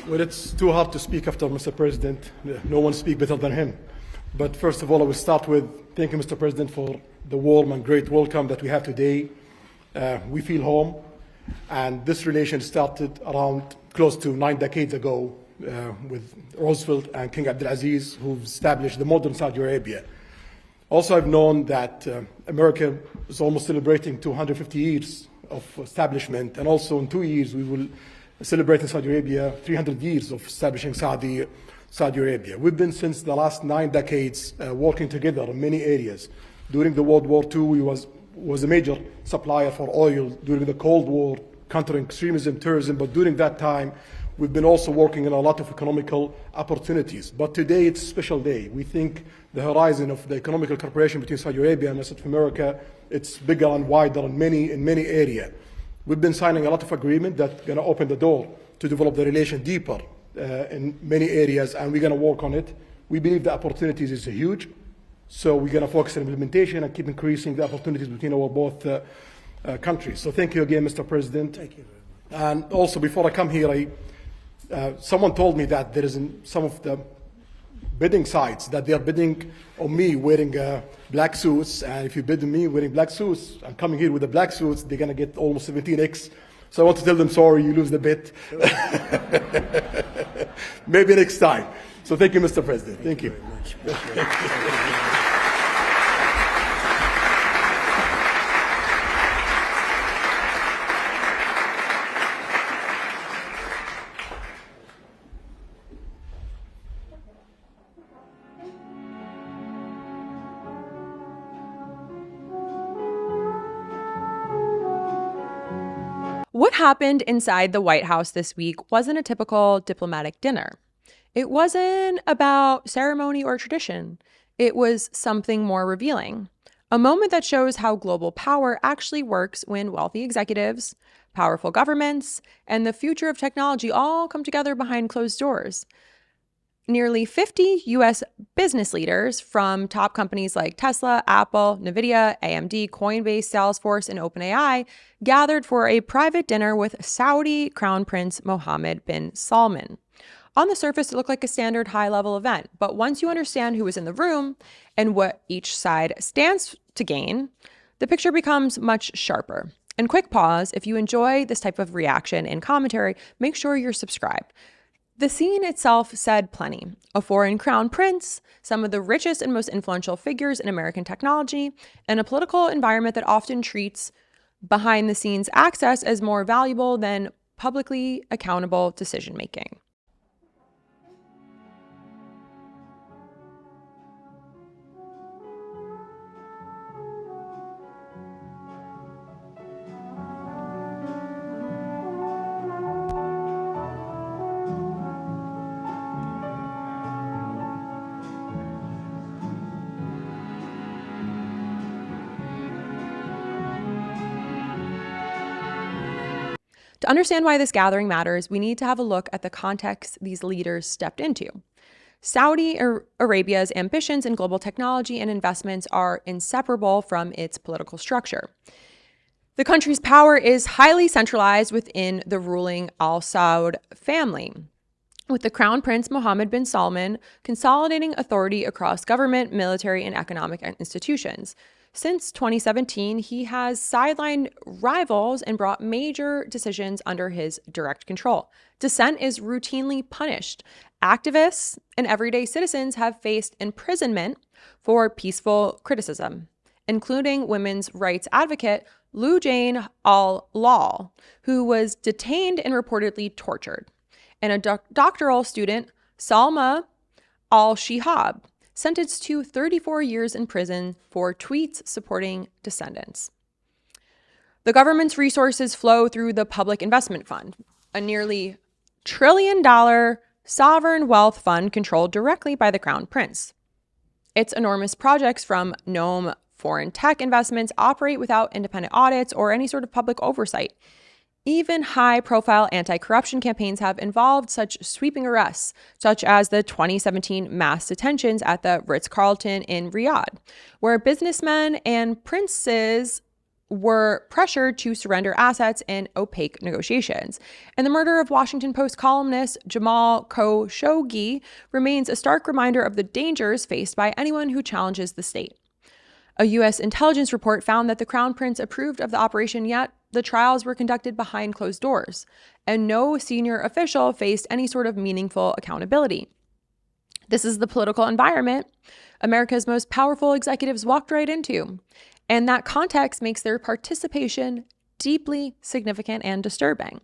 Well, it's too hard to speak after Mr. President. No one speaks better than him. But first of all, I will start with thanking Mr. President for the warm and great welcome that we have today. We feel home, and this relation started around close to 9 decades ago with Roosevelt and King Abdulaziz, who established the modern Saudi Arabia. Also, I've known that America is almost celebrating 250 years of establishment, and also in 2 years we will celebrate in Saudi Arabia 300 years of establishing Saudi Arabia. We've been since the last 9 decades working together in many areas. During the World War II, we was a major supplier for oil. During the Cold War, countering extremism, terrorism, but during that time, we've been also working on a lot of economical opportunities. But today, it's a special day. We think the horizon of the economical cooperation between Saudi Arabia and the rest of America, it's bigger and wider in many areas. We've been signing a lot of agreements that are going to open the door to develop the relation deeper in many areas, and we're going to work on it. We believe the opportunities is huge, so we're going to focus on implementation and keep increasing the opportunities between our both countries. So thank you again, Mr. President. Thank you very much. And also, before I come here, someone told me that there is in some of the bidding sites that they are bidding on me wearing black suits, and if you bid on me wearing black suits, I'm coming here with the black suits, they're going to get almost 17x. So I want to tell them, sorry, you lose the bid. Maybe next time. So thank you, Mr. President. Thank you. Very much. What happened inside the White House this week wasn't a typical diplomatic dinner. It wasn't about ceremony or tradition. It was something more revealing. A moment that shows how global power actually works when wealthy executives, powerful governments, and the future of technology all come together behind closed doors. Nearly 50 U.S. business leaders from top companies like Tesla, Apple, NVIDIA, AMD, Coinbase, Salesforce, and OpenAI gathered for a private dinner with Saudi Crown Prince Mohammed bin Salman. On the surface, it looked like a standard high-level event, but once you understand who was in the room and what each side stands to gain, the picture becomes much sharper. And quick pause, if you enjoy this type of reaction and commentary, make sure you're subscribed. The scene itself said plenty. A foreign crown prince, some of the richest and most influential figures in American technology, and a political environment that often treats behind-the-scenes access as more valuable than publicly accountable decision-making. To understand why this gathering matters, we need to have a look at the context these leaders stepped into. Saudi Arabia's ambitions in global technology and investments are inseparable from its political structure. The country's power is highly centralized within the ruling Al Saud family, with the Crown Prince Mohammed bin Salman consolidating authority across government, military, and economic institutions. Since 2017, he has sidelined rivals and brought major decisions under his direct control. Dissent is routinely punished. Activists and everyday citizens have faced imprisonment for peaceful criticism, including women's rights advocate Lujain al-Lal, who was detained and reportedly tortured, and a doctoral student, Salma al-Shihab, sentenced to 34 years in prison for tweets supporting descendants. The government's resources flow through the Public Investment Fund, a nearly $1 trillion sovereign wealth fund controlled directly by the Crown Prince. Its enormous projects from known foreign tech investments operate without independent audits or any sort of public oversight. Even high-profile anti-corruption campaigns have involved such sweeping arrests, such as the 2017 mass detentions at the Ritz-Carlton in Riyadh, where businessmen and princes were pressured to surrender assets in opaque negotiations. And the murder of Washington Post columnist Jamal Khashoggi remains a stark reminder of the dangers faced by anyone who challenges the state. A U.S. intelligence report found that the Crown Prince approved of the operation, yet the trials were conducted behind closed doors, and no senior official faced any sort of meaningful accountability. This is the political environment America's most powerful executives walked right into, and that context makes their participation deeply significant and disturbing.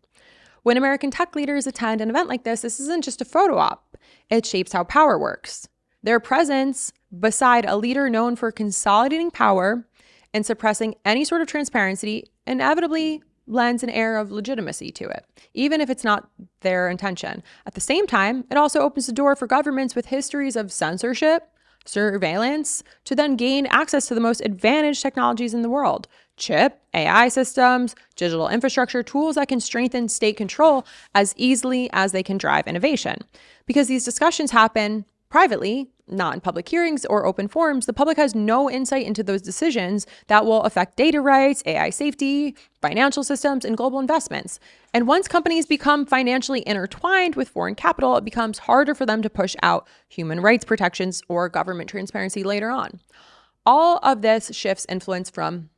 When American tech leaders attend an event like this isn't just a photo op. It shapes how power works. Their presence beside a leader known for consolidating power and suppressing any sort of transparency inevitably lends an air of legitimacy to it, even if it's not their intention. At the same time, it also opens the door for governments with histories of censorship, surveillance, to then gain access to the most advantaged technologies in the world: chip, AI systems, digital infrastructure, tools that can strengthen state control as easily as they can drive innovation. Because these discussions happen privately, not in public hearings or open forums, the public has no insight into those decisions that will affect data rights, AI safety, financial systems, and global investments. And once companies become financially intertwined with foreign capital, it becomes harder for them to push out human rights protections or government transparency later on. All of this shifts influence from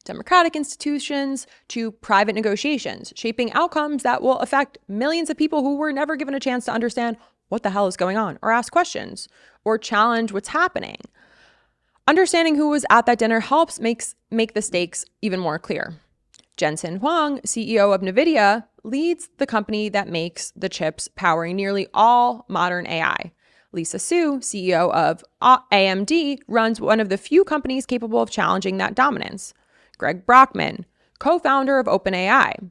democratic institutions to private negotiations, shaping outcomes that will affect millions of people who were never given a chance to understand what the hell is going on, or ask questions, or challenge what's happening. Understanding who was at that dinner helps make the stakes even more clear. Jensen Huang, CEO of NVIDIA, leads the company that makes the chips powering nearly all modern AI. Lisa Su, CEO of AMD, runs one of the few companies capable of challenging that dominance. Greg Brockman, co-founder of OpenAI,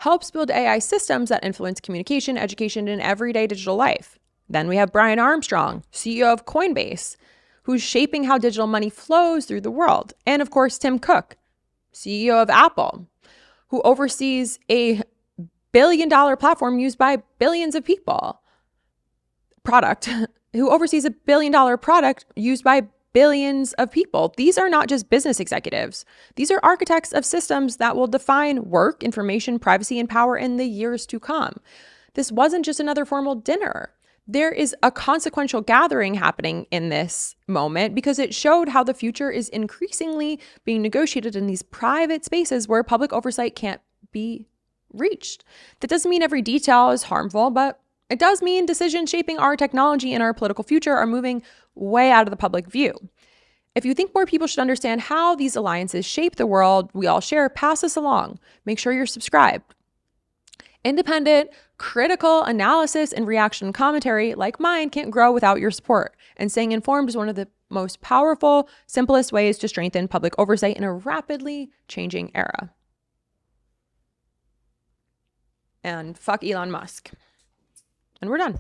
helps build AI systems that influence communication, education, and everyday digital life. Then we have Brian Armstrong, CEO of Coinbase, who's shaping how digital money flows through the world. And of course, Tim Cook, CEO of Apple, who oversees a billion-dollar platform used by billions of people. Who oversees a billion-dollar product used by billions of people. These are not just business executives. These are architects of systems that will define work, information, privacy, and power in the years to come. This wasn't just another formal dinner. There is a consequential gathering happening in this moment because it showed how the future is increasingly being negotiated in these private spaces where public oversight can't be reached. That doesn't mean every detail is harmful, but it does mean decisions shaping our technology and our political future are moving way out of the public view. If you think more people should understand how these alliances shape the world we all share, pass this along. Make sure you're subscribed. Independent, critical analysis and reaction commentary like mine can't grow without your support. And staying informed is one of the most powerful, simplest ways to strengthen public oversight in a rapidly changing era. And fuck Elon Musk. And we're done.